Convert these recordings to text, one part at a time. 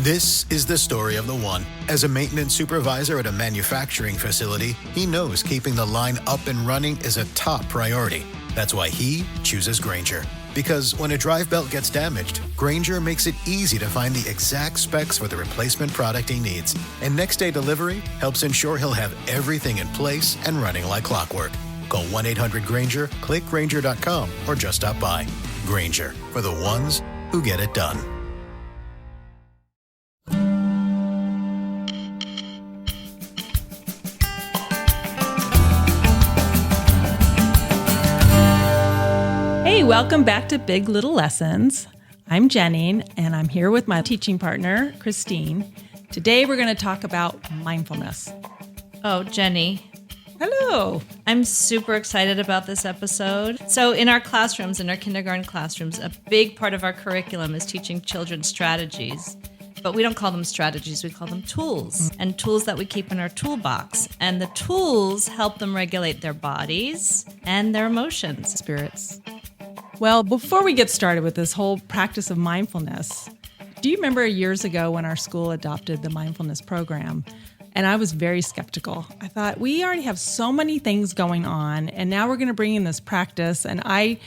This is the story of the one. As a maintenance supervisor at a manufacturing facility, he knows keeping the line up and running is a top priority. That's why he chooses Grainger. Because when a drive belt gets damaged, Grainger makes it easy to find the exact specs for the replacement product he needs. And next day delivery helps ensure he'll have everything in place and running like clockwork. Call 1-800-GRAINGER, click Grainger.com, or just stop by. Grainger, for the ones who get it done. Hey, welcome back to Big Little Lessons. I'm Jenny, and I'm here with my teaching partner, Christine. Today, we're going to talk about mindfulness. Oh, Jenny. Hello. I'm super excited about this episode. So in our classrooms, in our kindergarten classrooms, a big part of our curriculum is teaching children strategies. But we don't call them strategies, we call them tools. And tools that we keep in our toolbox. And the tools help them regulate their bodies and their emotions. Spirits. Well, before we get started with this whole practice of mindfulness, do you remember years ago when our school adopted the mindfulness program? And I was very skeptical. I thought, we already have so many things going on, and now we're going to bring in this practice. And I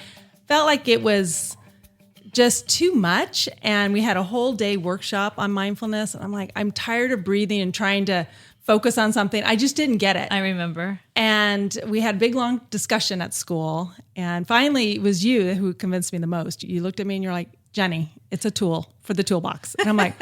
felt like it was just too much. And we had a whole day workshop on mindfulness. And I'm like, I'm tired of breathing and trying to focus on something. I just didn't get it. I remember. And we had a big, long discussion at school. And finally, it was you who convinced me the most. You looked at me and you're like, Jenny, it's a tool for the toolbox. And I'm like,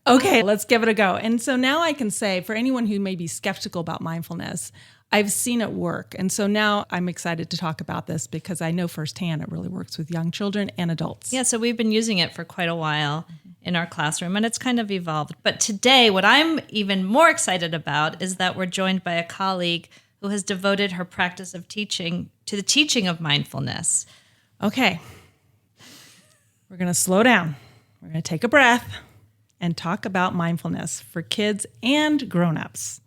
okay, let's give it a go. And so now I can say, for anyone who may be skeptical about mindfulness, I've seen it work. And so now I'm excited to talk about this because I know firsthand it really works with young children and adults. Yeah, so we've been using it for quite a while in our classroom, and it's kind of evolved. But today, what I'm even more excited about is that we're joined by a colleague who has devoted her practice of teaching to the teaching of mindfulness. Okay, we're going to slow down. We're going to take a breath and talk about mindfulness for kids and grown-ups.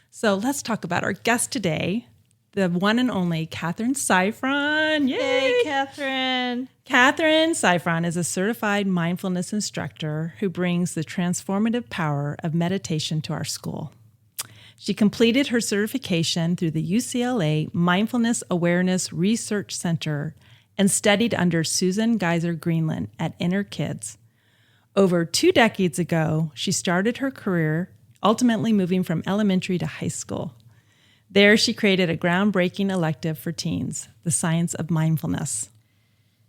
So let's talk about our guest today, the one and only Catherine Siphron. Yay! Hey, Catherine. Catherine Siphron is a certified mindfulness instructor who brings the transformative power of meditation to our school. She completed her certification through the UCLA Mindfulness Awareness Research Center and studied under Susan Geiser Greenland at Inner Kids. Over 2 decades ago, she started her career, ultimately moving from elementary to high school. There, she created a groundbreaking elective for teens, The Science of Mindfulness.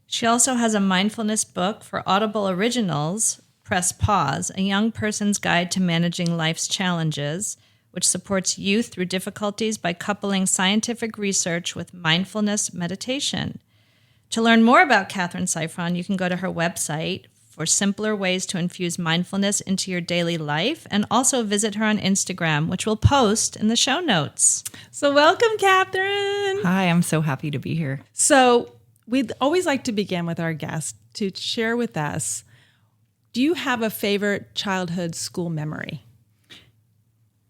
She also has a mindfulness book for Audible Originals Press Pause, a young person's guide to managing life's challenges, which supports youth through difficulties by coupling scientific research with mindfulness meditation. To learn more about Catherine Siphron, you can go to her website for simpler ways to infuse mindfulness into your daily life, and also visit her on Instagram, which we'll post in the show notes. So welcome, Catherine. Hi, I'm so happy to be here. So we'd always like to begin with our guest to share with us, do you have a favorite childhood school memory?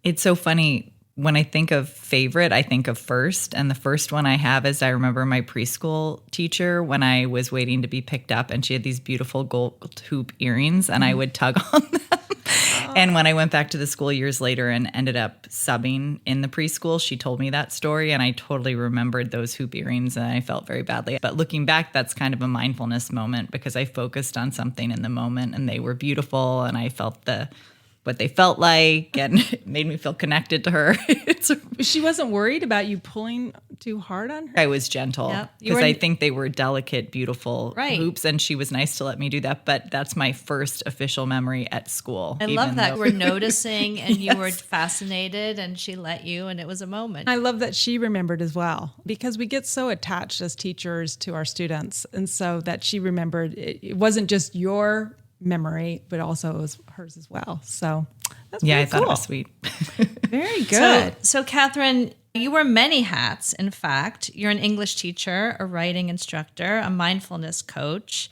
It's so funny. When I think of favorite, I think of first. And the first one I have is I remember my preschool teacher when I was waiting to be picked up, and she had these beautiful gold hoop earrings, and I would tug on them. And when I went back to the school years later and ended up subbing in the preschool, she told me that story, and I totally remembered those hoop earrings, and I felt very badly. But looking back, that's kind of a mindfulness moment because I focused on something in the moment, and they were beautiful, and I felt what they felt like, and it made me feel connected to her. She wasn't worried about you pulling too hard on her? I was gentle because I think they were delicate, beautiful hoops, and she was nice to let me do that. But that's my first official memory at school. I love that. You were noticing and you were fascinated, and she let you, and it was a moment. I love that she remembered as well, because we get so attached as teachers to our students. And so that she remembered, it wasn't just your memory, but also it was hers as well. So that's I cool. thought it was sweet. Very good. So Catherine, you wear many hats. In fact, you're an English teacher, a writing instructor, a mindfulness coach.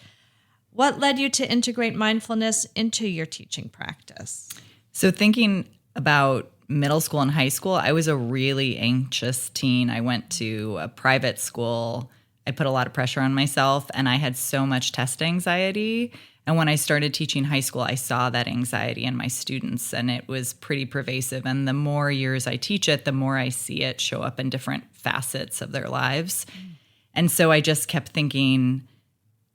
What led you to integrate mindfulness into your teaching practice? So thinking about middle school and high school, I was a really anxious teen. I went to a private school. I put a lot of pressure on myself, and I had so much test anxiety. And when I started teaching high school, I saw that anxiety in my students, and it was pretty pervasive. And the more years I teach it, the more I see it show up in different facets of their lives. And so I just kept thinking,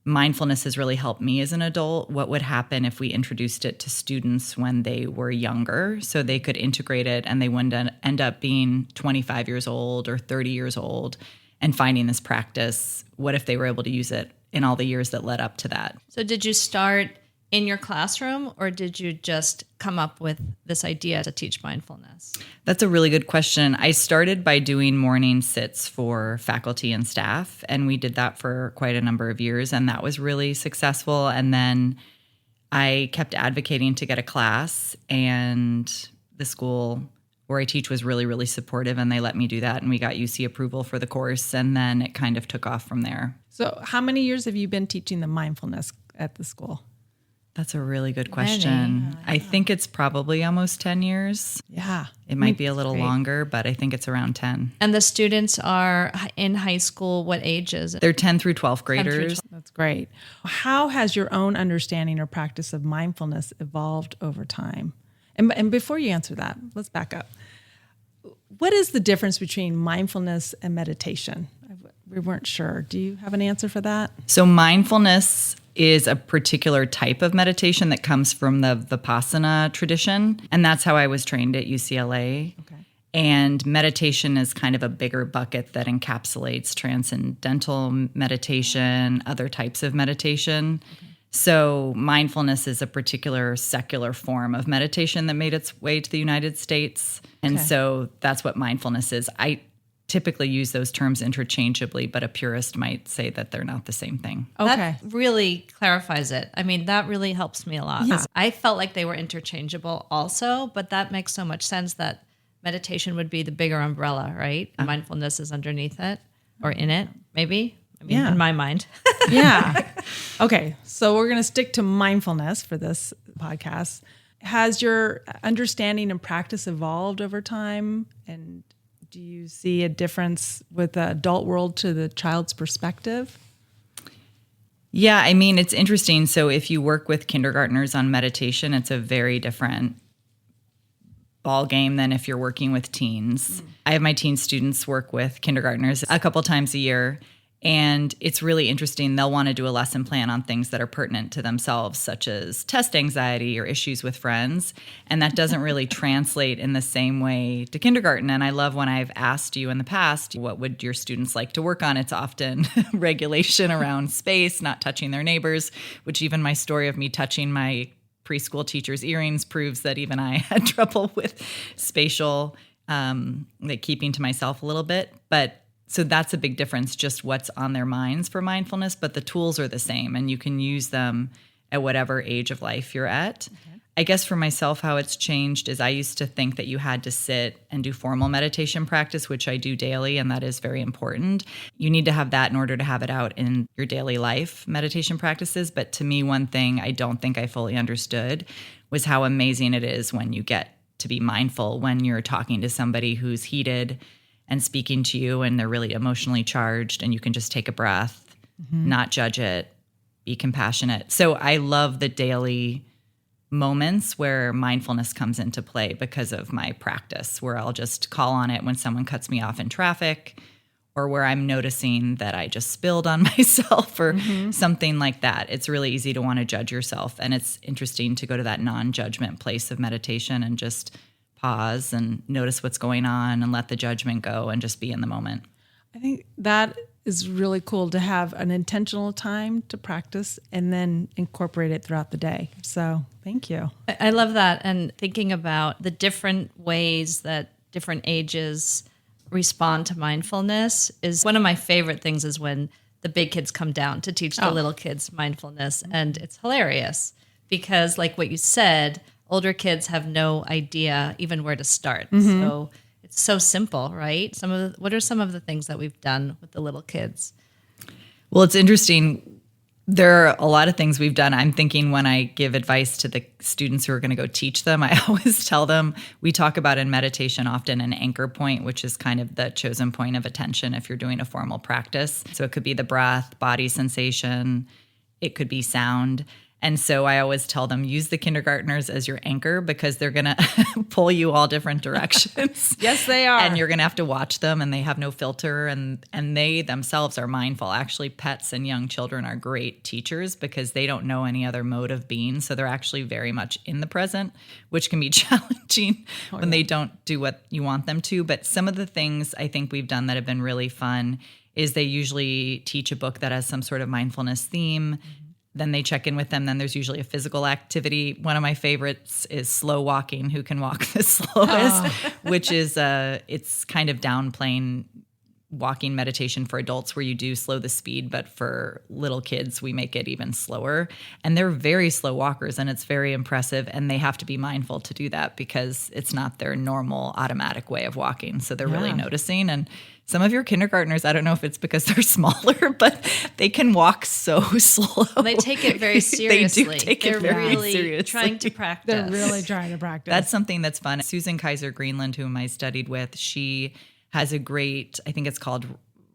mindfulness has really helped me as an adult. What would happen if we introduced it to students when they were younger so they could integrate it and they wouldn't end up being 25 years old or 30 years old and finding this practice? What if they were able to use it in all the years that led up to that? So did you start in your classroom, or did you just come up with this idea to teach mindfulness? That's a really good question. I started by doing morning sits for faculty and staff, and we did that for quite a number of years, and that was really successful. And then I kept advocating to get a class, and the school where I teach was really, really supportive, and they let me do that, and we got UC approval for the course, and then it kind of took off from there. So how many years have you been teaching the mindfulness at the school? That's a really good question. I think it's probably almost 10 years. Yeah. It might be a little longer, but I think it's around 10. And the students are in high school, what ages? They're 10 through 12th graders. That's great. How has your own understanding or practice of mindfulness evolved over time? And before you answer that, let's back up. What is the difference between mindfulness and meditation? We weren't sure. Do you have an answer for that? So mindfulness is a particular type of meditation that comes from the Vipassana tradition. And that's how I was trained at UCLA. Okay. And meditation is kind of a bigger bucket that encapsulates transcendental meditation, other types of meditation. Okay. So mindfulness is a particular secular form of meditation that made its way to the United States. And so that's what mindfulness is. I typically use those terms interchangeably, but a purist might say that they're not the same thing. Okay. That really clarifies it. I mean, that really helps me a lot. Yeah. I felt like they were interchangeable also, but that makes so much sense that meditation would be the bigger umbrella, right? Mindfulness is underneath it or in it, maybe. I mean, in my mind. Yeah. Okay. So we're going to stick to mindfulness for this podcast. Has your understanding and practice evolved over time? And do you see a difference with the adult world to the child's perspective? Yeah, I mean, it's interesting. So if you work with kindergartners on meditation, it's a very different ball game than if you're working with teens. I have my teen students work with kindergartners a couple times a year. And it's really interesting. They'll want to do a lesson plan on things that are pertinent to themselves, such as test anxiety or issues with friends. And that doesn't really translate in the same way to kindergarten. And I love when I've asked you in the past, what would your students like to work on? It's often regulation around space, not touching their neighbors, which even my story of me touching my preschool teacher's earrings proves that even I had trouble with spatial, like keeping to myself a little bit. But so that's a big difference, just what's on their minds for mindfulness, but the tools are the same and you can use them at whatever age of life you're at. Okay. I guess for myself, how it's changed is I used to think that you had to sit and do formal meditation practice, which I do daily, and that is very important. You need to have that in order to have it out in your daily life, meditation practices. But to me, one thing I don't think I fully understood was how amazing it is when you get to be mindful when you're talking to somebody who's heated and speaking to you and they're really emotionally charged and you can just take a breath, not judge it, be compassionate. So I love the daily moments where mindfulness comes into play because of my practice, where I'll just call on it when someone cuts me off in traffic or where I'm noticing that I just spilled on myself or something like that. It's really easy to want to judge yourself. And it's interesting to go to that non-judgment place of meditation and just pause and notice what's going on and let the judgment go and just be in the moment. I think that is really cool to have an intentional time to practice and then incorporate it throughout the day. So thank you. I love that. And thinking about the different ways that different ages respond to mindfulness is one of my favorite things is when the big kids come down to teach the little kids mindfulness. And it's hilarious because like what you said, older kids have no idea even where to start. So it's so simple, right? What are some of the things that we've done with the little kids? Well, it's interesting. There are a lot of things we've done. I'm thinking when I give advice to the students who are going to go teach them, I always tell them, we talk about in meditation often an anchor point, which is kind of the chosen point of attention if you're doing a formal practice. So it could be the breath, body sensation, it could be sound. And so I always tell them, use the kindergartners as your anchor because they're going to pull you all different directions. Yes, they are. And you're going to have to watch them, and they have no filter, and they themselves are mindful. Actually, pets and young children are great teachers because they don't know any other mode of being. So they're actually very much in the present, which can be challenging when they don't do what you want them to. But some of the things I think we've done that have been really fun is they usually teach a book that has some sort of mindfulness theme. Then they check in with them. Then there's usually a physical activity. One of my favorites is slow walking, who can walk the slowest, which is it's kind of downplaying walking meditation for adults where you do slow the speed, but for little kids, we make it even slower. And they're very slow walkers, and it's very impressive. And they have to be mindful to do that because it's not their normal automatic way of walking. So they're really noticing. And some of your kindergartners, I don't know if it's because they're smaller, but they can walk so slow. They take it very seriously. They do take it very really seriously. Trying to practice. They're really trying to practice. That's something that's fun. Susan Kaiser Greenland, whom I studied with, she has a great, I think it's called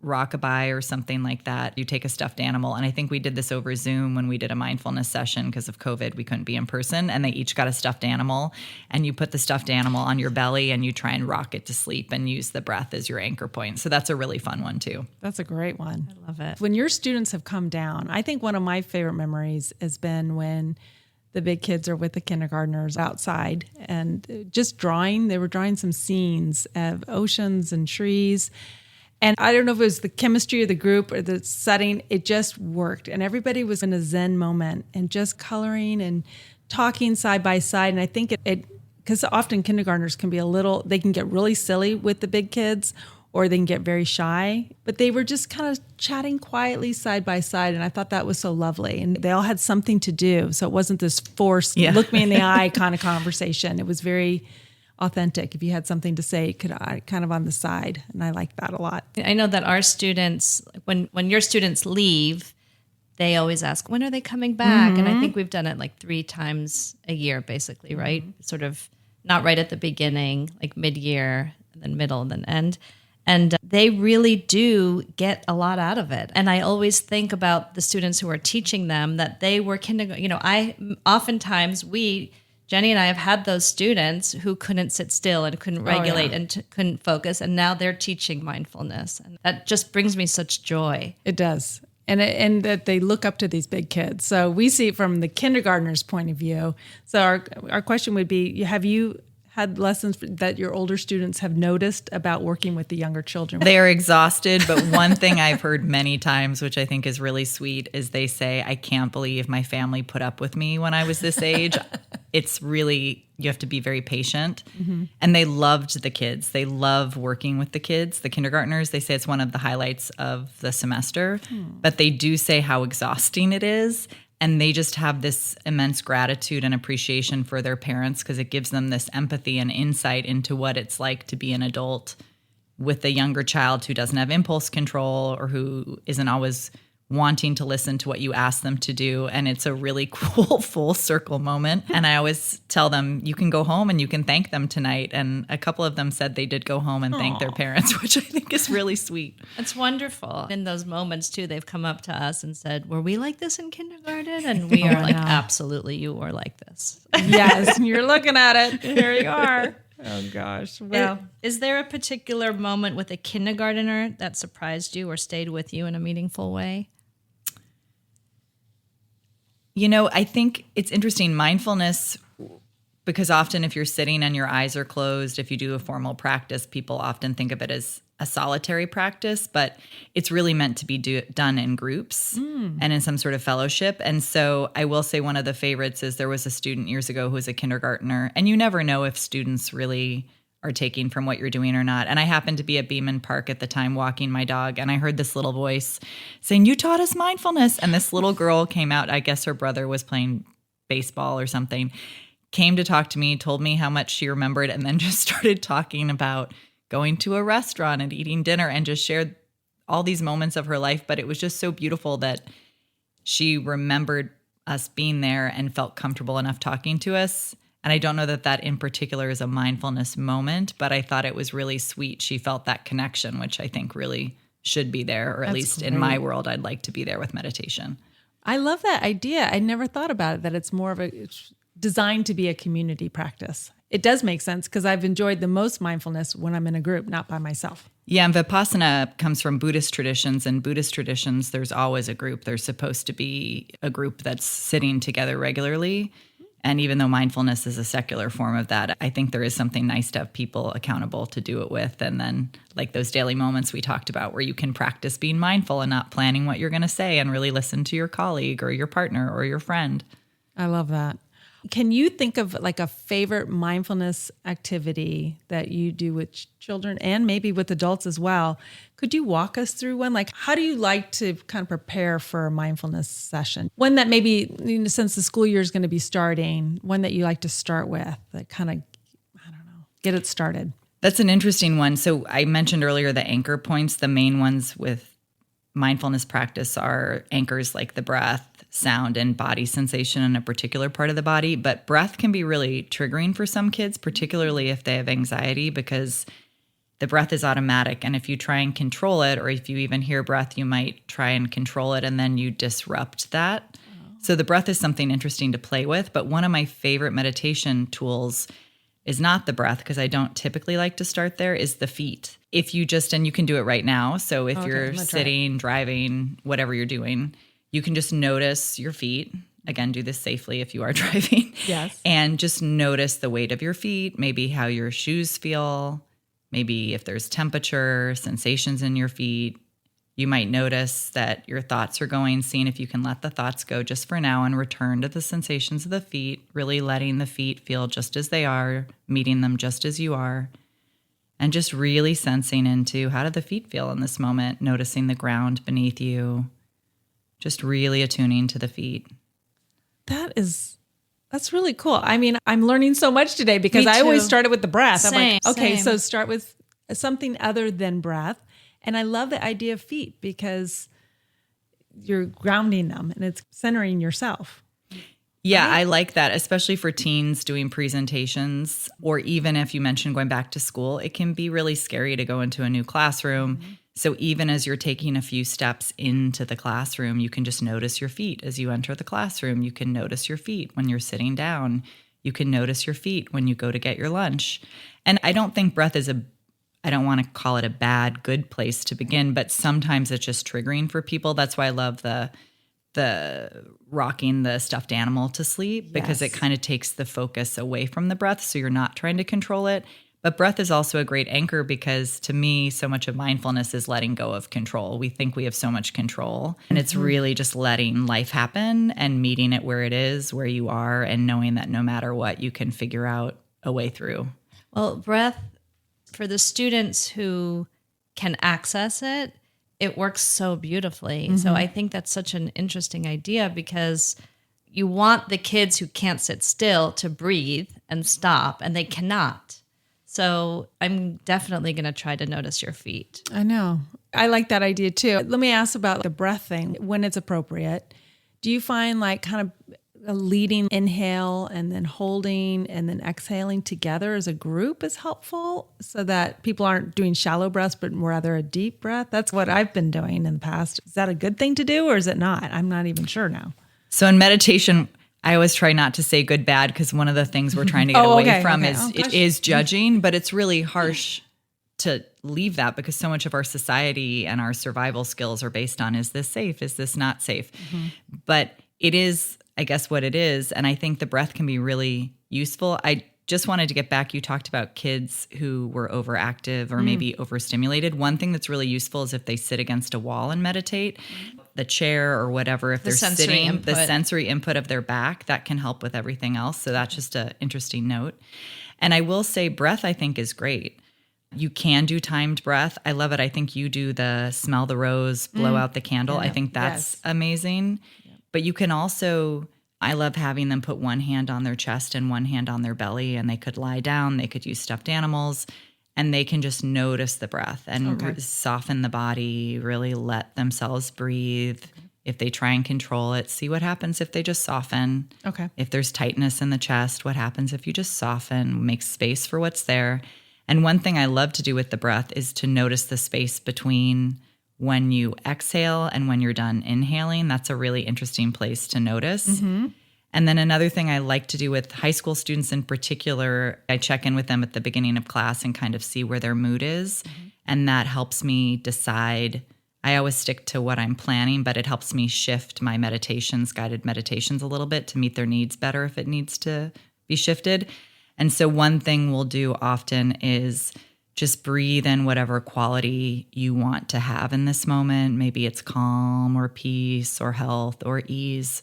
Rockabye or something like that. You take a stuffed animal, and I think we did this over Zoom when we did a mindfulness session because of COVID. We couldn't be in person, and they each got a stuffed animal, and you put the stuffed animal on your belly and you try and rock it to sleep and use the breath as your anchor point. So that's a really fun one too. That's a great one. I love it. When your students have come down, I think one of my favorite memories has been when the big kids are with the kindergartners outside and just drawing. They were drawing some scenes of oceans and trees. And I don't know if it was the chemistry of the group or the setting, it just worked. And everybody was in a Zen moment and just coloring and talking side by side. And I think it because often kindergartners can be they can get really silly with the big kids, or they can get very shy. But they were just kind of chatting quietly side by side. And I thought that was so lovely. And they all had something to do. So it wasn't this forced, look me in the eye kind of conversation. It was very authentic. If you had something to say, could kind of on the side. And I like that a lot. I know that our students, when your students leave, they always ask, when are they coming back? And I think we've done it like 3 times a year, basically, right? Sort of not right at the beginning, like mid-year, and then middle, and then end. And they really do get a lot out of it. And I always think about the students who are teaching them that they were kindergarten. Oftentimes Jenny and I have had those students who couldn't sit still and couldn't regulate and couldn't focus. And now they're teaching mindfulness. And that just brings me such joy. It does. And that they look up to these big kids. So we see it from the kindergartner's point of view. So our question would be, have you had lessons that your older students have noticed about working with the younger children? They are exhausted, but one thing I've heard many times, which I think is really sweet, is they say, I can't believe my family put up with me when I was this age. It's really, you have to be very patient. And they loved the kids. They love working with the kids, the kindergartners. They say it's one of the highlights of the semester, but they do say how exhausting it is. And they just have this immense gratitude and appreciation for their parents because it gives them this empathy and insight into what it's like to be an adult with a younger child who doesn't have impulse control or who isn't always wanting to listen to what you ask them to do. And it's a really cool full circle moment. And I always tell them, you can go home and you can thank them tonight. And a couple of them said they did go home and thank their parents, which I think is really sweet. It's wonderful. In those moments, too, they've come up to us and said, were we like this in kindergarten? And we are like, absolutely, you were like this. Yes, you're looking at it. Here you are. Oh, gosh. Well, Is there a particular moment with a kindergartner that surprised you or stayed with you in a meaningful way? I think it's interesting, mindfulness, because often if you're sitting and your eyes are closed, if you do a formal practice, people often think of it as a solitary practice, but it's really meant to be done in groups and in some sort of fellowship. And so I will say one of the favorites is there was a student years ago who was a kindergartner, and you never know if students really are taking from what you're doing or not. And I happened to be at Beeman Park at the time walking my dog, and I heard this little voice saying, you taught us mindfulness. And this little girl came out, I guess her brother was playing baseball or something, came to talk to me, told me how much she remembered, and then just started talking about going to a restaurant and eating dinner and just shared all these moments of her life. But it was just so beautiful that she remembered us being there and felt comfortable enough talking to us. And I don't know that in particular is a mindfulness moment, but I thought it was really sweet. She felt that connection, which I think really should be there, or at least in my world, I'd like to be there with meditation. I love that idea. I never thought about it, that it's more of it's designed to be a community practice. It does make sense because I've enjoyed the most mindfulness when I'm in a group, not by myself. Yeah, and Vipassana comes from Buddhist traditions. And Buddhist traditions, there's always a group. There's supposed to be a group that's sitting together regularly. And even though mindfulness is a secular form of that, I think there is something nice to have people accountable to do it with. And then like those daily moments we talked about where you can practice being mindful and not planning what you're going to say and really listen to your colleague or your partner or your friend. I love that. Can you think of like a favorite mindfulness activity that you do with children and maybe with adults as well? Could you walk us through one? Like, how do you like to kind of prepare for a mindfulness session? One that maybe, since the school year is going to be starting, one that you like to start with that kind of, I don't know, get it started. That's an interesting one. So I mentioned earlier the anchor points. The main ones with mindfulness practice are anchors like the breath, sound, and body sensation in a particular part of the body. But breath can be really triggering for some kids, particularly if they have anxiety, because the breath is automatic. And if you try and control it, or if you even hear breath, you might try and control it and then you disrupt that. So the breath is something interesting to play with. But one of my favorite meditation tools is not the breath, because I don't typically like to start there, is the feet. If you just, and you can do it right now. So if you're sitting, driving, whatever you're doing, you can just notice your feet. Again, do this safely if you are driving. Yes. And just notice the weight of your feet, maybe how your shoes feel, maybe if there's temperature, sensations in your feet. You might notice that your thoughts are going, seeing if you can let the thoughts go just for now and return to the sensations of the feet, really letting the feet feel just as they are, meeting them just as you are, and just really sensing into how do the feet feel in this moment, noticing the ground beneath you, just really attuning to the feet. That's really cool. I mean, I'm learning so much today because I always started with the breath. I'm like, okay, so start with something other than breath. And I love the idea of feet because you're grounding them and it's centering yourself. Yeah, right? I like that, especially for teens doing presentations, or even if you mentioned going back to school, it can be really scary to go into a new classroom. Mm-hmm. So even as you're taking a few steps into the classroom, you can just notice your feet as you enter the classroom. You can notice your feet when you're sitting down. You can notice your feet when you go to get your lunch. And I don't think breath is I don't want to call it a bad, good place to begin, but sometimes it's just triggering for people. That's why I love the rocking the stuffed animal to sleep, because it kind of takes the focus away from the breath. So you're not trying to control it. But breath is also a great anchor because to me, so much of mindfulness is letting go of control. We think we have so much control, and it's really just letting life happen and meeting it where it is, where you are, and knowing that no matter what, you can figure out a way through. Well, breath, for the students who can access it, it works so beautifully. Mm-hmm. So I think that's such an interesting idea because you want the kids who can't sit still to breathe and stop, and they cannot. So I'm definitely going to try to notice your feet. I know. I like that idea too. Let me ask about the breath thing when it's appropriate. Do you find like kind of a leading inhale and then holding and then exhaling together as a group is helpful so that people aren't doing shallow breaths, but rather a deep breath? That's what I've been doing in the past. Is that a good thing to do or is it not? I'm not even sure now. So in meditation, I always try not to say good, bad, because one of the things we're trying to get away from is judging, but it's really harsh to leave that because so much of our society and our survival skills are based on, is this safe? Is this not safe? Mm-hmm. But it is, I guess, what it is. And I think the breath can be really useful. I just wanted to get back. You talked about kids who were overactive or maybe overstimulated. One thing that's really useful is if they sit against a wall and meditate, the chair or whatever, if they're sitting, the sensory input of their back, that can help with everything else. So that's just an interesting note. And I will say breath, I think, is great. You can do timed breath. I love it. I think you do the smell the rose, blow out the candle. Yeah. I think that's amazing. Yeah. But you can also, I love having them put one hand on their chest and one hand on their belly, and they could lie down. They could use stuffed animals, and they can just notice the breath and soften the body, really let themselves breathe. If they try and control it, see what happens if they just soften. Okay. If there's tightness in the chest, what happens if you just soften, make space for what's there. And one thing I love to do with the breath is to notice the space between when you exhale and when you're done inhaling. That's a really interesting place to notice. And then another thing I like to do with high school students in particular, I check in with them at the beginning of class and kind of see where their mood is. And that helps me decide. I always stick to what I'm planning, but it helps me shift my meditations, guided meditations a little bit to meet their needs better if it needs to be shifted. And so one thing we'll do often is just breathe in whatever quality you want to have in this moment. Maybe it's calm or peace or health or ease.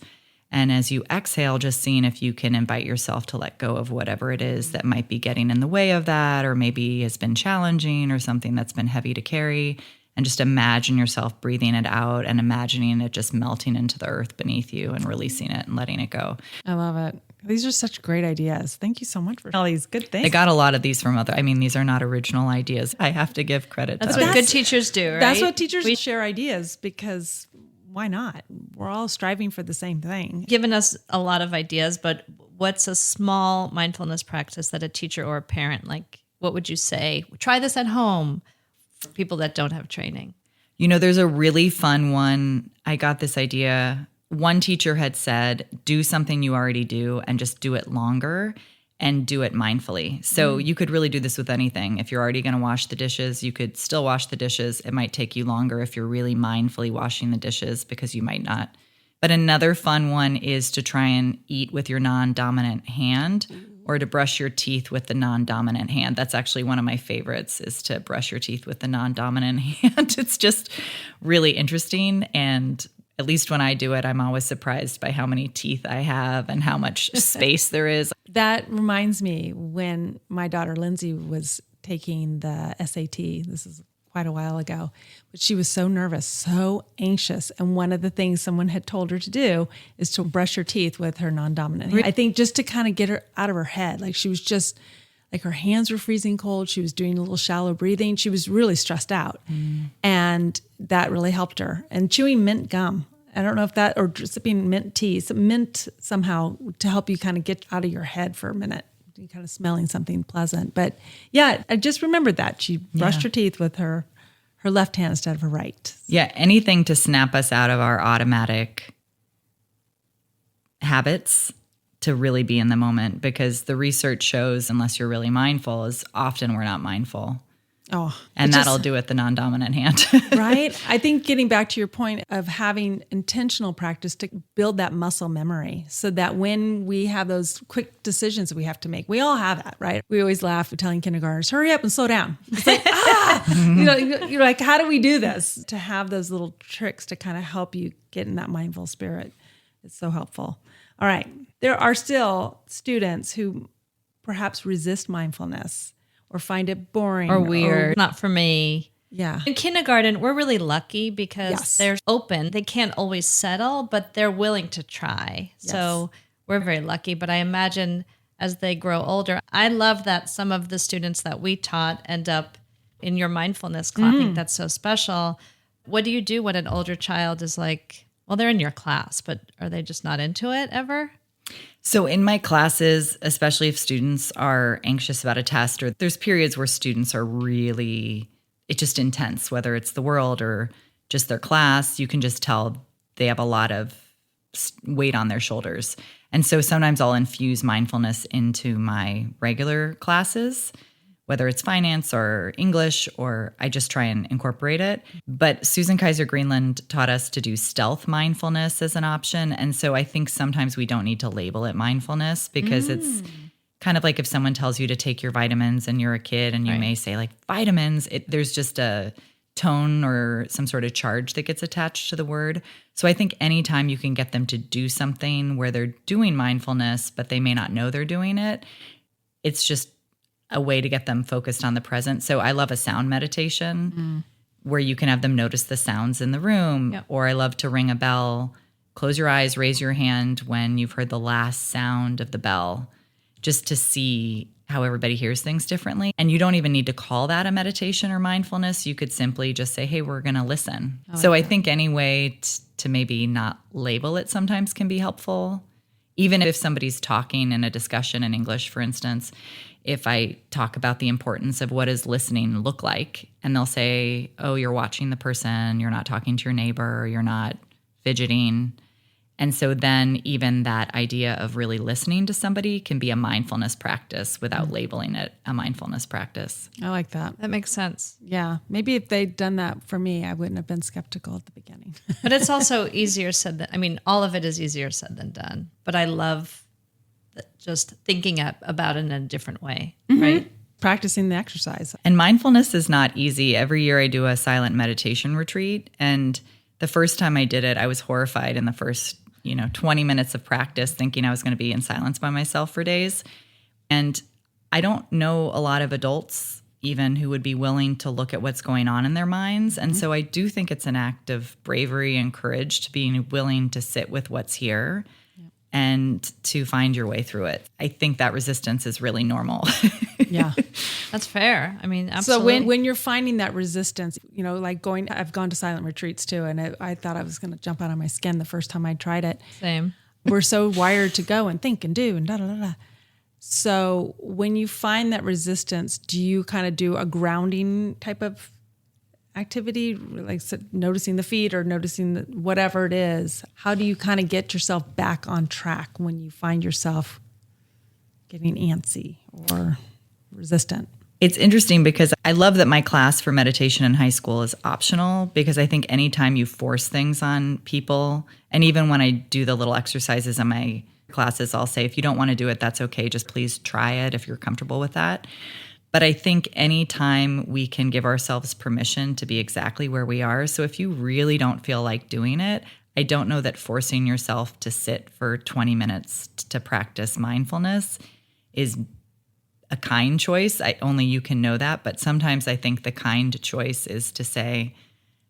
And as you exhale, just seeing if you can invite yourself to let go of whatever it is that might be getting in the way of that, or maybe has been challenging or something that's been heavy to carry. And just imagine yourself breathing it out and imagining it just melting into the earth beneath you and releasing it and letting it go. I love it. These are such great ideas. Thank you so much for all these good things. I got a lot of these from these are not original ideas. I have to give credit to That's them. what good teachers do, right? That's what teachers share ideas, because why not? We're all striving for the same thing. Given us a lot of ideas, but what's a small mindfulness practice that a teacher or a parent, like, what would you say? Try this at home for people that don't have training. There's a really fun one. I got this idea. One teacher had said, do something you already do and just do it longer and do it mindfully. So you could really do this with anything. If you're already going to wash the dishes, you could still wash the dishes. It might take you longer if you're really mindfully washing the dishes, because you might not. But another fun one is to try and eat with your non-dominant hand, or to brush your teeth with the non-dominant hand. That's actually one of my favorites, is to brush your teeth with the non-dominant hand. It's just really interesting. And at least when I do it, I'm always surprised by how many teeth I have and how much space there is. That reminds me, when my daughter Lindsay was taking the SAT, this is quite a while ago, but she was so nervous, so anxious. And one of the things someone had told her to do is to brush her teeth with her non-dominant hand. I think just to kind of get her out of her head. Like, she was just, like, her hands were freezing cold. She was doing a little shallow breathing. She was really stressed out. And that really helped her. And chewing mint gum. I don't know if that, or sipping mint tea, mint somehow to help you kind of get out of your head for a minute. You kind of smelling something pleasant. But yeah, I just remembered that. She brushed her teeth with her left hand instead of her right. Yeah, anything to snap us out of our automatic habits to really be in the moment, because the research shows, unless you're really mindful, is often we're not mindful. Oh, and that'll do it, the non-dominant hand. Right? I think getting back to your point of having intentional practice to build that muscle memory, so that when we have those quick decisions that we have to make, we all have that, right? We always laugh at telling kindergartners, hurry up and slow down. It's like, you're like, how do we do this? To have those little tricks to kind of help you get in that mindful spirit. It's so helpful. All right. There are still students who perhaps resist mindfulness, or find it boring. Or weird. Not for me. Yeah. In kindergarten, we're really lucky because they're open. They can't always settle, but they're willing to try. Yes. So we're very lucky. But I imagine as they grow older, I love that some of the students that we taught end up in your mindfulness class. I think that's so special. What do you do when an older child is like, well, they're in your class, but are they just not into it ever? So in my classes, especially if students are anxious about a test, or there's periods where students are really, it's just intense, whether it's the world or just their class, you can just tell they have a lot of weight on their shoulders. And so sometimes I'll infuse mindfulness into my regular classes, whether it's finance or English, or I just try and incorporate it. But Susan Kaiser Greenland taught us to do stealth mindfulness as an option. And so I think sometimes we don't need to label it mindfulness, because it's kind of like if someone tells you to take your vitamins and you're a kid and you may say like vitamins, there's just a tone or some sort of charge that gets attached to the word. So I think anytime you can get them to do something where they're doing mindfulness, but they may not know they're doing it, it's just a way to get them focused on the present. So I love a sound meditation where you can have them notice the sounds in the room. Yep. Or I love to ring a bell, close your eyes, raise your hand when you've heard the last sound of the bell, just to see how everybody hears things differently. And you don't even need to call that a meditation or mindfulness. You could simply just say, hey, we're going to listen. I think any way to maybe not label it sometimes can be helpful Even if somebody's talking in a discussion in English, for instance, if I talk about the importance of what does listening look like, and they'll say, oh, you're watching the person, you're not talking to your neighbor, you're not fidgeting. And so then even that idea of really listening to somebody can be a mindfulness practice without labeling it a mindfulness practice. I like that. That makes sense. Yeah. Maybe if they'd done that for me, I wouldn't have been skeptical at the beginning. But it's also easier said than, I mean, all of it is easier said than done. But I love just thinking about it in a different way, right? Practicing the exercise. And mindfulness is not easy. Every year I do a silent meditation retreat. And the first time I did it, I was horrified in the first 20 minutes of practice, thinking I was going to be in silence by myself for days. And I don't know a lot of adults even who would be willing to look at what's going on in their minds. And so I do think it's an act of bravery and courage to be willing to sit with what's here and to find your way through it. I think that resistance is really normal. Yeah. That's fair. I mean, absolutely. So when you're finding that resistance, I've gone to silent retreats too, and I thought I was going to jump out of my skin the first time I tried it. Same. We're so wired to go and think and do and da-da-da-da. So when you find that resistance, do you kind of do a grounding type of activity, like noticing the feet or noticing whatever it is? How do you kind of get yourself back on track when you find yourself getting antsy or resistant? It's interesting because I love that my class for meditation in high school is optional, because I think anytime you force things on people, and even when I do the little exercises in my classes, I'll say, if you don't want to do it, that's okay. Just please try it if you're comfortable with that. But I think anytime we can give ourselves permission to be exactly where we are. So if you really don't feel like doing it, I don't know that forcing yourself to sit for 20 minutes to practice mindfulness is a kind choice. Only you can know that. But sometimes I think the kind choice is to say,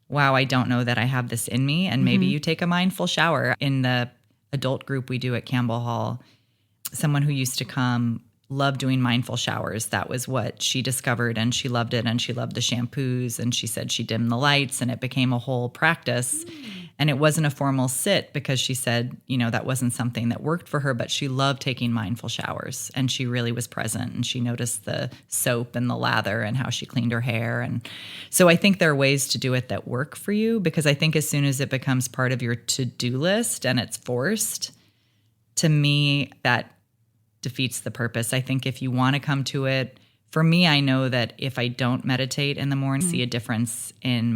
wow, I don't know that I have this in me. And maybe you take a mindful shower. In the adult group we do at Campbell Hall, someone who used to come loved doing mindful showers. That was what she discovered, and she loved it, and she loved the shampoos, and she said she dimmed the lights, and it became a whole practice. And it wasn't a formal sit, because she said, that wasn't something that worked for her, but she loved taking mindful showers, and she really was present, and she noticed the soap and the lather and how she cleaned her hair. And so I think there are ways to do it that work for you, because I think as soon as it becomes part of your to-do list and it's forced, to me, that defeats the purpose. I think if you want to come to it, for me, I know that if I don't meditate in the morning, see a difference in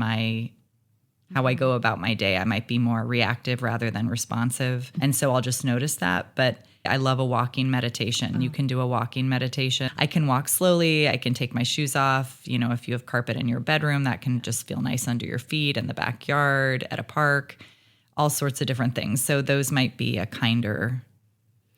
how I go about my day. I might be more reactive rather than responsive. And so I'll just notice that. But I love a walking meditation. You can do a walking meditation. I can walk slowly. I can take my shoes off. If you have carpet in your bedroom, that can just feel nice under your feet, in the backyard, at a park, all sorts of different things. So those might be a kinder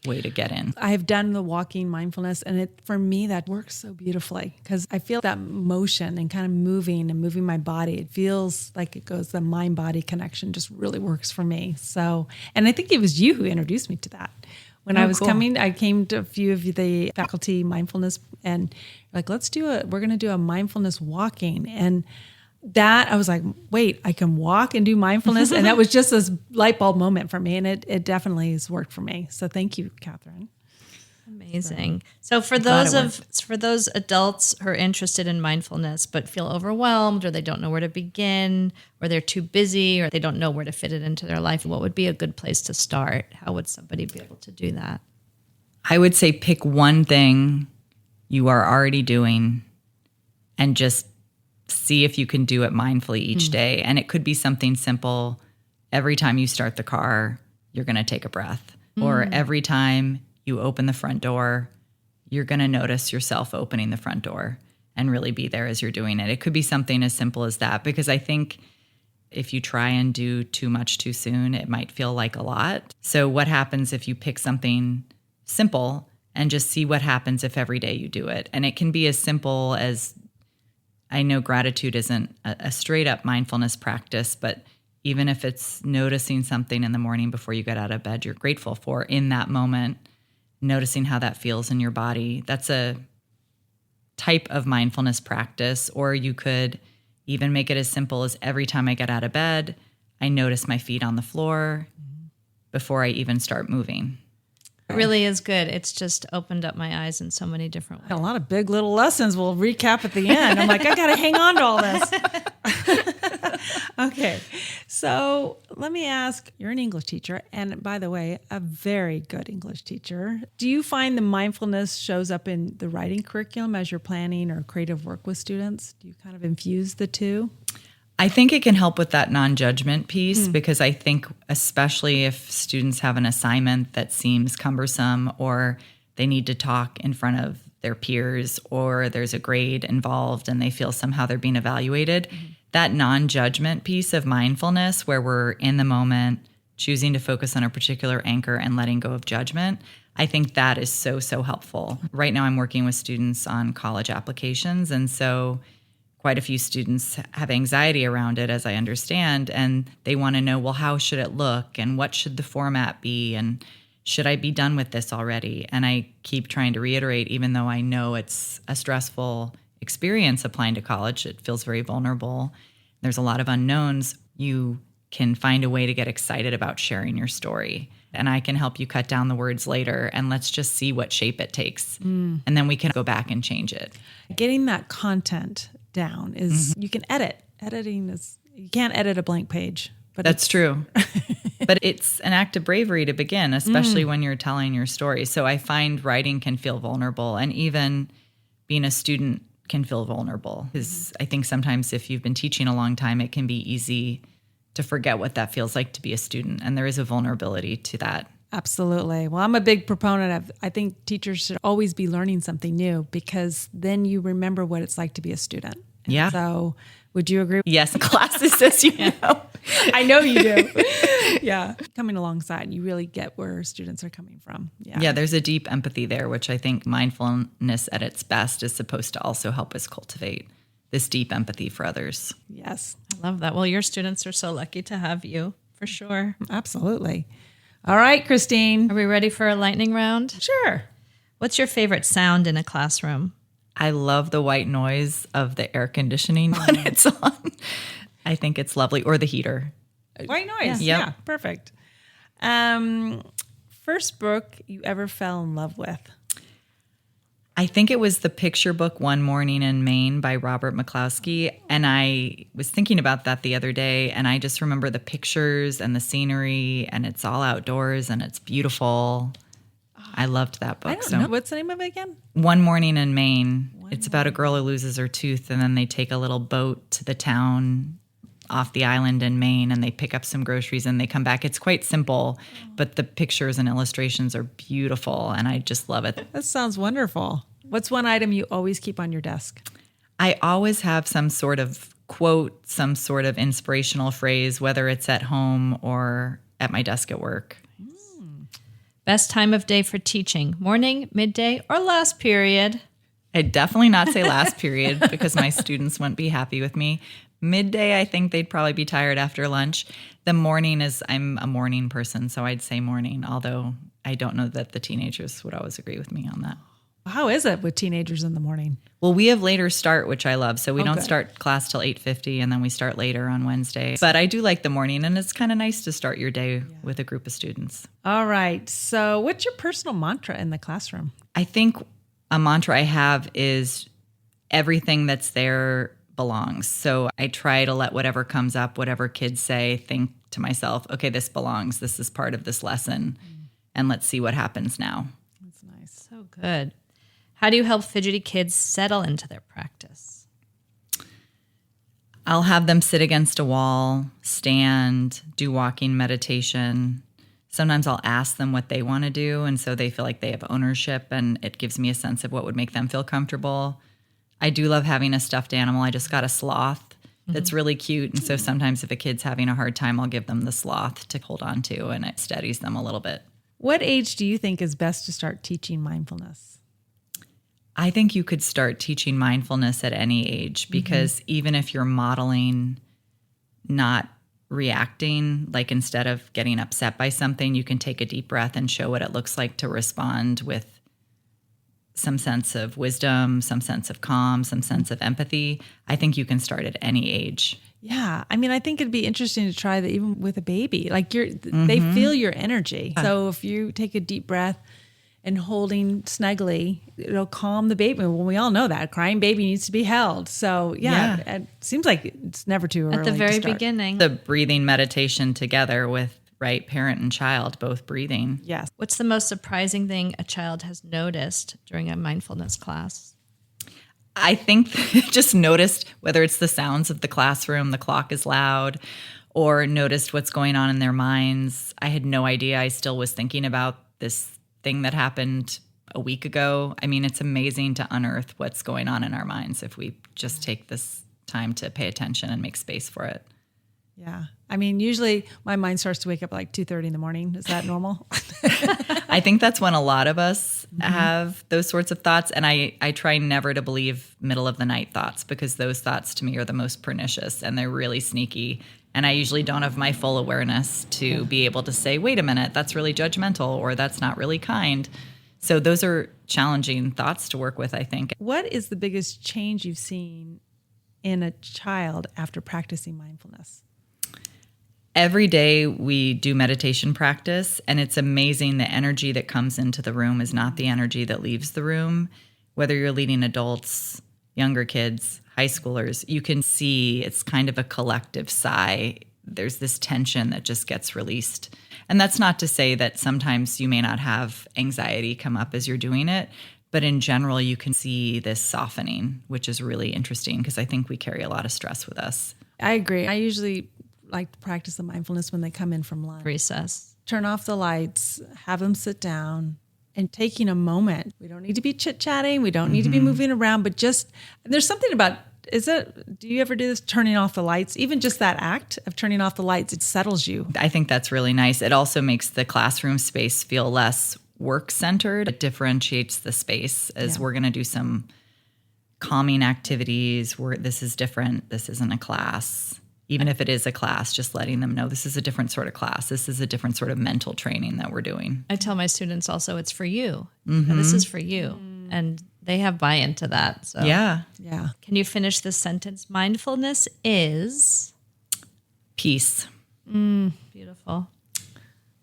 way to get in. I have done the walking mindfulness, and for me, that works so beautifully, because I feel that motion and kind of moving my body. It feels like the mind-body connection just really works for me. So, and I think it was you who introduced me to that. When I was coming, I came to a few of the faculty mindfulness, and we're going to do a mindfulness walking. And that I was like, wait, I can walk and do mindfulness. And that was just this light bulb moment for me. And it definitely has worked for me. So thank you, Catherine. Amazing. So for those adults who are interested in mindfulness but feel overwhelmed, or they don't know where to begin, or they're too busy, or they don't know where to fit it into their life, what would be a good place to start? How would somebody be able to do that? I would say pick one thing you are already doing and just see if you can do it mindfully each day. And it could be something simple. Every time you start the car, you're going to take a breath. Or every time you open the front door, you're going to notice yourself opening the front door and really be there as you're doing it. It could be something as simple as that, because I think if you try and do too much too soon, it might feel like a lot. So what happens if you pick something simple and just see what happens if every day you do it? And it can be as simple as, I know gratitude isn't a straight up mindfulness practice, but even if it's noticing something in the morning before you get out of bed you're grateful for in that moment, noticing how that feels in your body, that's a type of mindfulness practice. Or you could even make it as simple as, every time I get out of bed, I notice my feet on the floor before I even start moving. It really is good. It's just opened up my eyes in so many different ways. A lot of big little lessons we'll recap at the end. I'm like, I got to hang on to all this. Okay. So let me ask, you're an English teacher, and by the way, a very good English teacher. Do you find the mindfulness shows up in the writing curriculum as you're planning or creative work with students? Do you kind of infuse the two? I think it can help with that non-judgment piece because I think especially if students have an assignment that seems cumbersome or they need to talk in front of their peers or there's a grade involved and they feel somehow they're being evaluated, that non-judgment piece of mindfulness where we're in the moment, choosing to focus on a particular anchor and letting go of judgment, I think that is so, so helpful. Right now I'm working with students on college applications, and so quite a few students have anxiety around it, as I understand, and they want to know, well, how should it look and what should the format be and should I be done with this already? And I keep trying to reiterate, even though I know it's a stressful experience applying to college, it feels very vulnerable. There's a lot of unknowns. You can find a way to get excited about sharing your story. And I can help you cut down the words later and let's just see what shape it takes. And then we can go back and change it. Getting that content down is, you can edit. Editing is, you can't edit a blank page. But That's true. But it's an act of bravery to begin, especially when you're telling your story. So I find writing can feel vulnerable, and even being a student can feel vulnerable. Because I think sometimes if you've been teaching a long time, it can be easy to forget what that feels like to be a student. And there is a vulnerability to that. Absolutely. Well, I'm a big proponent of, I think teachers should always be learning something new because then you remember what it's like to be a student. And Yeah. so would you agree? Yes, classes, as you know. I know you do. Yeah. Coming alongside, you really get where students are coming from. Yeah, there's a deep empathy there, which I think mindfulness at its best is supposed to also help us cultivate this deep empathy for others. Yes. I love that. Well, your students are so lucky to have you, for sure. Absolutely. All right, Christine. Are we ready for a lightning round? Sure. What's your favorite sound in a classroom? I love the white noise of the air conditioning when it's on. I think it's lovely. Or the heater. White noise. Yeah. Yeah. Perfect. First book you ever fell in love with? I think it was the picture book One Morning in Maine by Robert McCloskey. And I was thinking about that the other day, and I just remember the pictures and the scenery, and it's all outdoors and it's beautiful. I loved that book. I don't know. What's the name of it again? One Morning in Maine. It's about a girl who loses her tooth, and then they take a little boat to the town off the island in Maine, and they pick up some groceries and they come back. It's quite simple, but the pictures and illustrations are beautiful, and I just love it. That sounds wonderful. What's one item you always keep on your desk? I always have some sort of quote, some sort of inspirational phrase, whether it's at home or at my desk at work. Best time of day for teaching? Morning, midday, or last period? I'd definitely not say last period because my students wouldn't be happy with me. Midday, I think they'd probably be tired after lunch. The morning is, I'm a morning person, so I'd say morning, although I don't know that the teenagers would always agree with me on that. How is it with teenagers in the morning? Well, we have later start, which I love. So we don't good. start class till 8:50, and then we start later on Wednesday. But I do like the morning, and it's kind of nice to start your day with a group of students. All right. So what's your personal mantra in the classroom? I think a mantra I have is everything that's there belongs. So I try to let whatever comes up, whatever kids say, think to myself, okay, this belongs. This is part of this lesson. And let's see what happens now. That's nice. So good. How do you help fidgety kids settle into their practice? I'll have them sit against a wall, stand, do walking meditation. Sometimes I'll ask them what they want to do, and so they feel like they have ownership, and it gives me a sense of what would make them feel comfortable. I do love having a stuffed animal. I just got a sloth that's really cute, and so sometimes if a kid's having a hard time, I'll give them the sloth to hold on to, and it steadies them a little bit. What age do you think is best to start teaching mindfulness? I think you could start teaching mindfulness at any age because even if you're modeling not reacting, like instead of getting upset by something, you can take a deep breath and show what it looks like to respond with some sense of wisdom, some sense of calm, some sense of empathy. I think you can start at any age. Yeah. I mean, I think it'd be interesting to try that even with a baby. Like they feel your energy. So if you take a deep breath and holding snugly, it'll calm the baby. Well, we all know that a crying baby needs to be held. So it seems like it's never too early. At the very beginning. The breathing meditation together with, right, parent and child both breathing. Yes. What's the most surprising thing a child has noticed during a mindfulness class? I think just noticed whether it's the sounds of the classroom, the clock is loud, or noticed what's going on in their minds. I had no idea. I still was thinking about this thing that happened a week ago. I mean, it's amazing to unearth what's going on in our minds if we just take this time to pay attention and make space for it. Yeah. I mean, usually my mind starts to wake up like 2:30 in the morning. Is that normal? I think that's when a lot of us have those sorts of thoughts. And I try never to believe middle of the night thoughts, because those thoughts to me are the most pernicious and they're really sneaky. And I usually don't have my full awareness to be able to say, wait a minute, that's really judgmental, or that's not really kind. So those are challenging thoughts to work with, I think. What is the biggest change you've seen in a child after practicing mindfulness? Every day we do meditation practice, and it's amazing the energy that comes into the room is not the energy that leaves the room. Whether you're leading adults, younger kids, high schoolers, you can see it's kind of a collective sigh. There's this tension that just gets released. And that's not to say that sometimes you may not have anxiety come up as you're doing it, but in general, you can see this softening, which is really interesting because I think we carry a lot of stress with us. I agree. I usually like to practice the mindfulness when they come in from lunch. Recess. Turn off the lights, have them sit down, and taking a moment. We don't need to be chit-chatting. We don't need to be moving around, but just, there's something about, do you ever do this, turning off the lights? Even just that act of turning off the lights, it settles you. I think that's really nice. It also makes the classroom space feel less work-centered. It differentiates the space as we're going to do some calming activities where this is different. This isn't a class. Even if it is a class, just letting them know this is a different sort of class. This is a different sort of mental training that we're doing. I tell my students also, it's for you. This is for you. And they have buy-in to that. So Yeah. Can you finish this sentence? Mindfulness is Peace. beautiful.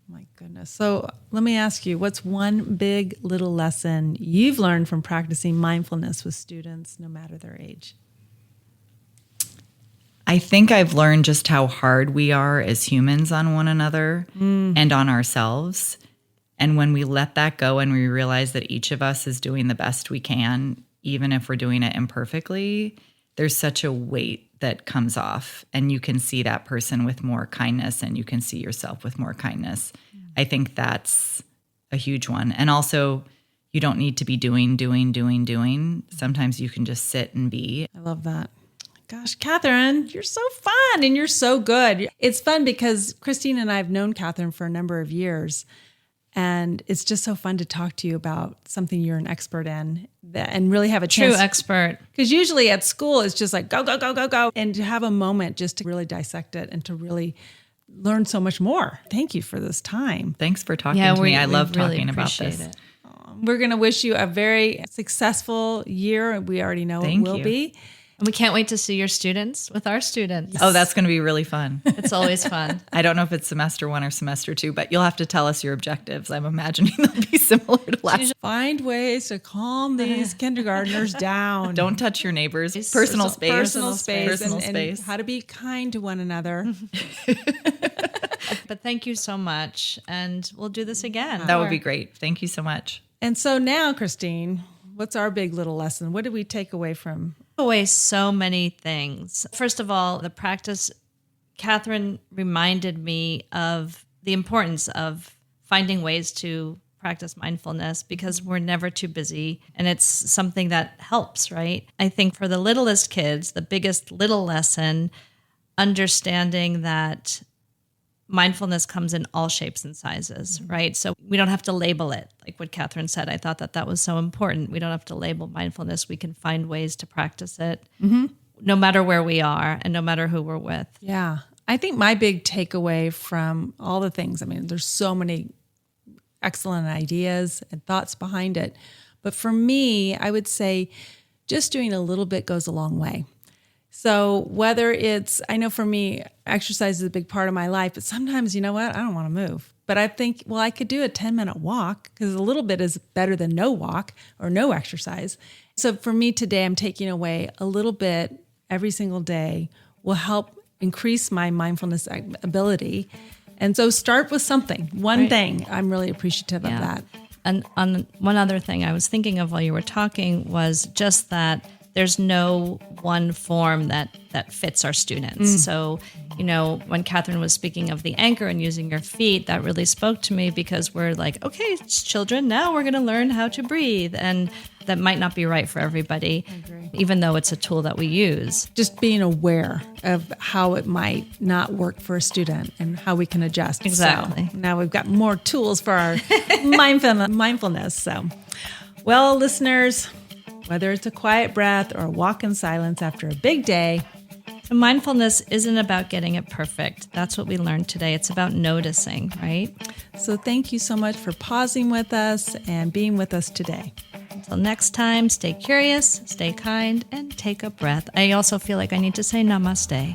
My goodness. So let me ask you, what's one big little lesson you've learned from practicing mindfulness with students, no matter their age? I think I've learned just how hard we are as humans on one another and on ourselves. And when we let that go and we realize that each of us is doing the best we can, even if we're doing it imperfectly, there's such a weight that comes off. And you can see that person with more kindness and you can see yourself with more kindness. I think that's a huge one. And also, you don't need to be doing. Sometimes you can just sit and be. I love that. Gosh, Catherine, you're so fun and you're so good. It's fun because Christine and I have known Catherine for a number of years, and it's just so fun to talk to you about something you're an expert in and really have a chance. True expert. Because usually at school, it's just like, go, go, go, go, go. And to have a moment just to really dissect it and to really learn so much more. Thank you for this time. Thanks for talking to me. I love really talking about appreciate this. it. We're going to wish you a very successful year. We already know Thank it will you. be. And we can't wait to see your students with our students. Oh, that's going to be really fun. It's always fun. I don't know if it's semester 1 or semester 2, but you'll have to tell us your objectives. I'm imagining they'll be similar to last. Find ways to calm these kindergartners down. Don't touch your neighbors. Personal space. Personal space. Personal and space. how to be kind to one another. But thank you so much. And we'll do this again. That would be great. Thank you so much. And so now, Christine, what's our big little lesson? What did we take away from? Away so many things. First of all, the practice, Catherine reminded me of the importance of finding ways to practice mindfulness because we're never too busy and it's something that helps, right? I think for the littlest kids, the biggest little lesson, understanding that mindfulness comes in all shapes and sizes, right? So we don't have to label it, like what Catherine said. I thought that was so important. We don't have to label mindfulness. We can find ways to practice it no matter where we are and no matter who we're with. Yeah. I think my big takeaway from all the things, I mean, there's so many excellent ideas and thoughts behind it. But for me, I would say just doing a little bit goes a long way. So whether it's, I know for me, exercise is a big part of my life, but sometimes, you know what, I don't want to move. But I think, well, I could do a 10-minute walk because a little bit is better than no walk or no exercise. So for me today, I'm taking away a little bit every single day will help increase my mindfulness ability. And so start with something, one thing. I'm really appreciative of that. And on one other thing I was thinking of while you were talking was just that there's no one form that fits our students. So, when Catherine was speaking of the anchor and using your feet, that really spoke to me because we're like, okay, children, now we're going to learn how to breathe. And that might not be right for everybody, even though it's a tool that we use. Just being aware of how it might not work for a student and how we can adjust. Exactly. So now we've got more tools for our mindfulness. So, well, listeners, whether it's a quiet breath or a walk in silence after a big day, so mindfulness isn't about getting it perfect. That's what we learned today. It's about noticing, right? So thank you so much for pausing with us and being with us today. Until next time, stay curious, stay kind, and take a breath. I also feel like I need to say namaste.